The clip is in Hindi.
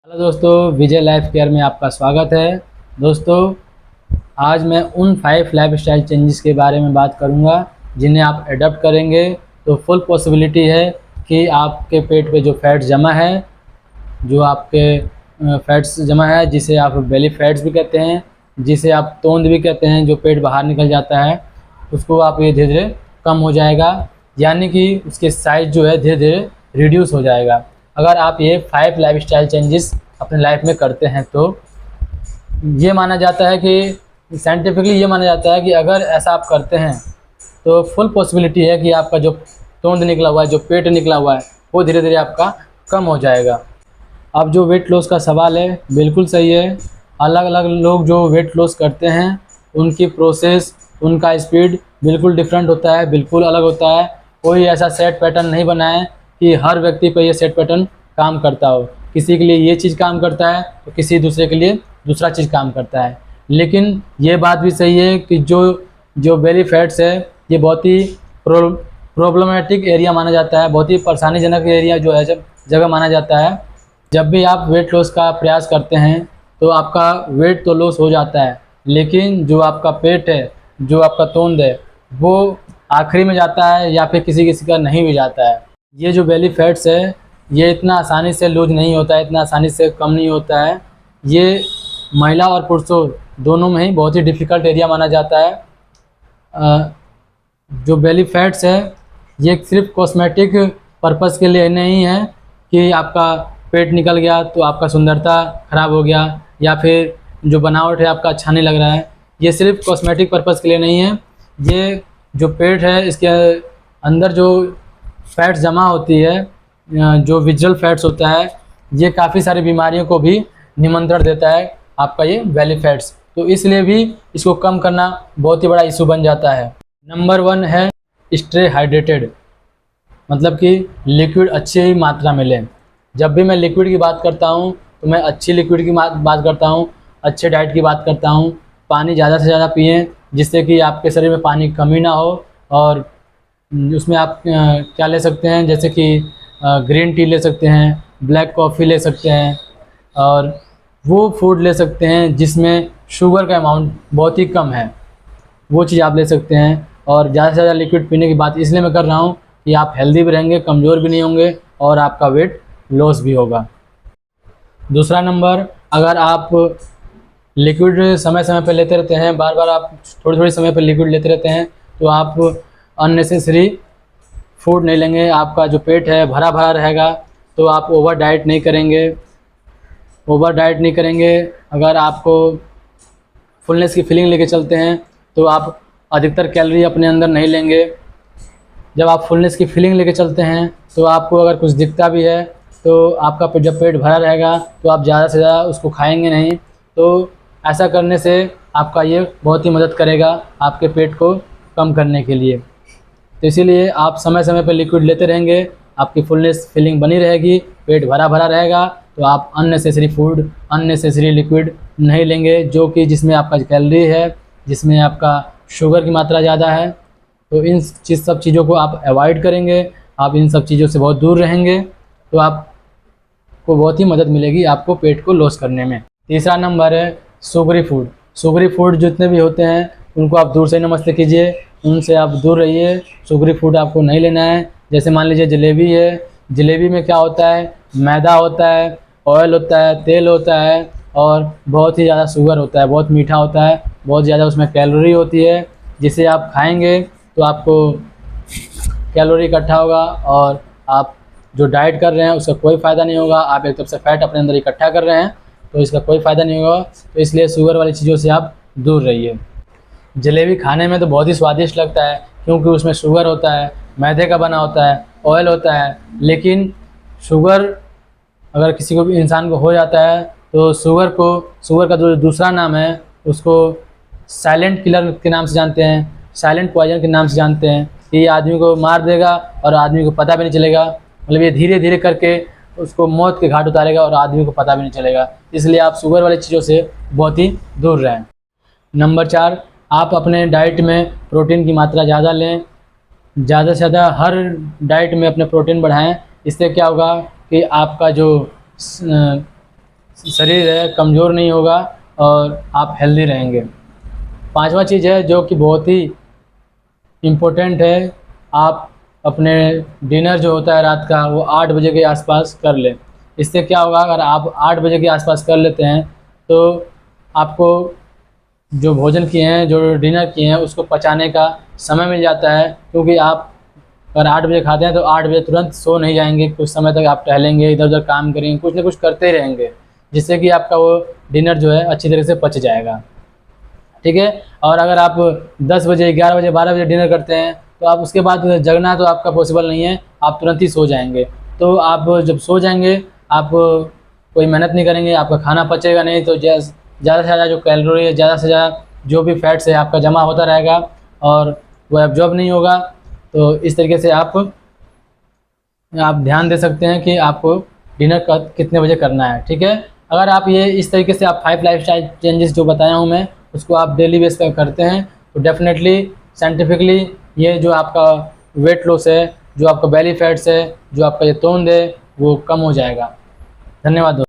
हेलो दोस्तों, विजय लाइफ केयर में आपका स्वागत है। दोस्तों, आज मैं उन 5 लाइफस्टाइल चेंजेस के बारे में बात करूंगा जिन्हें आप अडॉप्ट करेंगे तो फुल पॉसिबिलिटी है कि आपके पेट पे जो फैट्स जमा है, जो आपके फैट्स जमा है, जिसे आप बेली फैट्स भी कहते हैं, जिसे आप तोंद भी कहते हैं, जो पेट बाहर निकल जाता है, उसको आप ये धीरे धीरे कम हो जाएगा। यानी कि उसके साइज जो है धीरे धीरे रिड्यूस हो जाएगा अगर आप ये 5 लाइफस्टाइल चेंजेस अपने लाइफ में करते हैं। तो ये माना जाता है कि साइंटिफिकली ये माना जाता है कि अगर ऐसा आप करते हैं तो फुल पॉसिबिलिटी है कि आपका जो तोंद निकला हुआ है, जो पेट निकला हुआ है, वो धीरे धीरे आपका कम हो जाएगा। अब जो वेट लॉस का सवाल है, बिल्कुल सही है। अलग अलग लोग जो वेट लॉस करते हैं उनकी प्रोसेस, उनका स्पीड बिल्कुल डिफरेंट होता है, बिल्कुल अलग होता है। कोई ऐसा सेट पैटर्न नहीं बना है कि हर व्यक्ति पर ये सेट पैटर्न काम करता हो। किसी के लिए ये चीज़ काम करता है तो किसी दूसरे के लिए दूसरा चीज़ काम करता है। लेकिन ये बात भी सही है कि जो बेली फैट्स है ये बहुत ही प्रॉब्लमेटिक एरिया माना जाता है, बहुत ही परेशानीजनक एरिया जो है जगह माना जाता है। जब भी आप वेट लॉस का प्रयास करते हैं तो आपका वेट तो लॉस हो जाता है, लेकिन जो आपका पेट है, जो आपका तोंद है, वो आखिरी में जाता है या फिर किसी किसी का नहीं भी जाता है। ये जो बेली फैट्स है ये इतना आसानी से लूज नहीं होता है, इतना आसानी से कम नहीं होता है। ये महिला और पुरुषों दोनों में ही बहुत ही डिफ़िकल्ट एरिया माना जाता है। जो बेली फैट्स है ये सिर्फ कॉस्मेटिक पर्पस के लिए नहीं है कि आपका पेट निकल गया तो आपका सुंदरता ख़राब हो गया या फिर जो बनावट है आपका अच्छा नहीं लग रहा है। ये सिर्फ कॉस्मेटिक पर्पस के लिए नहीं है। ये जो पेट है इसके अंदर जो फैट्स जमा होती है, जो विजरल फैट्स होता है, ये काफ़ी सारी बीमारियों को भी निमंत्रण देता है, आपका ये बेली फैट्स। तो इसलिए भी इसको कम करना बहुत ही बड़ा इशू बन जाता है। नंबर 1 है स्टे हाइड्रेटेड, मतलब कि लिक्विड अच्छी मात्रा में लें। जब भी मैं लिक्विड की बात करता हूँ तो मैं अच्छी लिक्विड की बात करता हूँ, अच्छे डाइट की बात करता हूँ। पानी ज़्यादा से ज़्यादा पिएँ जिससे कि आपके शरीर में पानी की कमी ना हो। और उसमें आप क्या ले सकते हैं, जैसे कि ग्रीन टी ले सकते हैं, ब्लैक कॉफ़ी ले सकते हैं, और वो फूड ले सकते हैं जिसमें शुगर का अमाउंट बहुत ही कम है, वो चीज़ आप ले सकते हैं। और ज़्यादा से ज़्यादा लिक्विड पीने की बात इसलिए मैं कर रहा हूँ कि आप हेल्दी भी रहेंगे, कमज़ोर भी नहीं होंगे और आपका वेट लॉस भी होगा। दूसरा नंबर, अगर आप लिक्विड समय समय पर लेते रहते हैं, बार बार आप थोड़ी थोड़ी समय पर लिक्विड लेते रहते हैं, तो आप अननेसेसरी फूड नहीं लेंगे। आपका जो पेट है भरा भरा रहेगा, तो आप ओवर डाइट नहीं करेंगे। अगर आपको फुलनेस की फीलिंग लेके चलते हैं तो आप अधिकतर कैलोरी अपने अंदर नहीं लेंगे। जब आप फुलनेस की फीलिंग लेके चलते हैं तो आपको अगर कुछ दिखता भी है तो आपका जब पेट भरा रहेगा तो आप ज़्यादा से ज़्यादा उसको खाएंगे नहीं। तो ऐसा करने से आपका ये बहुत ही मदद करेगा आपके पेट को कम करने के लिए। तो इसीलिए आप समय समय पर लिक्विड लेते रहेंगे, आपकी फुलनेस फीलिंग बनी रहेगी, पेट भरा भरा रहेगा, तो आप अननेसेसरी फूड, अननेसेसरी लिक्विड नहीं लेंगे, जो कि जिसमें आपका कैलोरी है, जिसमें आपका शुगर की मात्रा ज़्यादा है। तो इन सब चीज़ों को आप अवॉइड करेंगे, आप इन सब चीज़ों से बहुत दूर रहेंगे, तो आपको बहुत ही मदद मिलेगी आपको पेट को लॉस करने में। तीसरा नंबर है शुगरी फूड। शुगरी फूड जितने भी होते हैं उनको आप दूर से नमस्ते कीजिए, उनसे आप दूर रहिए। शुगरी फूड आपको नहीं लेना है। जैसे मान लीजिए जलेबी है, जलेबी में क्या होता है, मैदा होता है, ऑयल होता है, तेल होता है और बहुत ही ज़्यादा शुगर होता है, बहुत मीठा होता है, बहुत ज़्यादा उसमें कैलोरी होती है। जिसे आप खाएंगे तो आपको कैलोरी इकट्ठा होगा और आप जो डाइट कर रहे हैं उसका कोई फ़ायदा नहीं होगा। आप एक तरफ से फैट अपने अंदर इकट्ठा कर रहे हैं तो इसका कोई फ़ायदा नहीं होगा। तो इसलिए शुगर वाली चीज़ों से आप दूर रहिए। जलेबी खाने में तो बहुत ही स्वादिष्ट लगता है क्योंकि उसमें शुगर होता है, मैदे का बना होता है, ऑयल होता है। लेकिन शुगर अगर किसी को भी इंसान को हो जाता है तो शुगर का जो दूसरा नाम है उसको साइलेंट किलर के नाम से जानते हैं, साइलेंट पॉइजन के नाम से जानते हैं। ये आदमी को मार देगा और आदमी को पता भी नहीं चलेगा, मतलब ये धीरे धीरे करके उसको मौत के घाट उतारेगा और आदमी को पता भी नहीं चलेगा। इसलिए आप शुगर वाली चीज़ों से बहुत ही दूर रहें। नंबर 4, आप अपने डाइट में प्रोटीन की मात्रा ज़्यादा लें। ज़्यादा से ज़्यादा हर डाइट में अपने प्रोटीन बढ़ाएं। इससे क्या होगा कि आपका जो शरीर है कमज़ोर नहीं होगा और आप हेल्दी रहेंगे। पांचवा चीज़ है जो कि बहुत ही इम्पोर्टेंट है, आप अपने डिनर जो होता है रात का वो 8 बजे के आसपास कर लें। इससे क्या होगा, अगर आप 8 बजे के आसपास कर लेते हैं तो आपको जो भोजन किए हैं, जो डिनर किए हैं, उसको पचाने का समय मिल जाता है। क्योंकि आप अगर 8 बजे खाते हैं तो 8 बजे तुरंत सो नहीं जाएंगे, कुछ समय तक आप टहलेंगे, इधर उधर काम करेंगे, कुछ ना कुछ करते ही रहेंगे, जिससे कि आपका वो डिनर जो है अच्छी तरह से पच जाएगा। ठीक है। और अगर आप 10 बजे 11 बजे 12 बजे डिनर करते हैं तो आप उसके बाद जगना तो आपका पॉसिबल नहीं है, आप तुरंत ही सो जाएंगे। तो आप जब सो जाएंगे आप कोई मेहनत नहीं करेंगे, आपका खाना पचेगा नहीं, तो ज़्यादा से ध्यादा जो कैलोरी है, ज़्यादा से ज़्यादा जो भी फैट्स है आपका जमा होता रहेगा और वो एब्जॉर्ब नहीं होगा। तो इस तरीके से आप ध्यान दे सकते हैं कि आपको डिनर कितने बजे करना है। ठीक है। अगर आप ये इस तरीके से आप 5 लाइफस्टाइल चेंजेस जो बताया हूँ मैं, उसको आप डेली बेस पर करते हैं तो डेफिनेटली साइंटिफिकली ये जो आपका वेट लॉस है, जो आपका बेली फैट्स है, जो आपका ये तोंद है, वो कम हो जाएगा। धन्यवाद दोस्तों।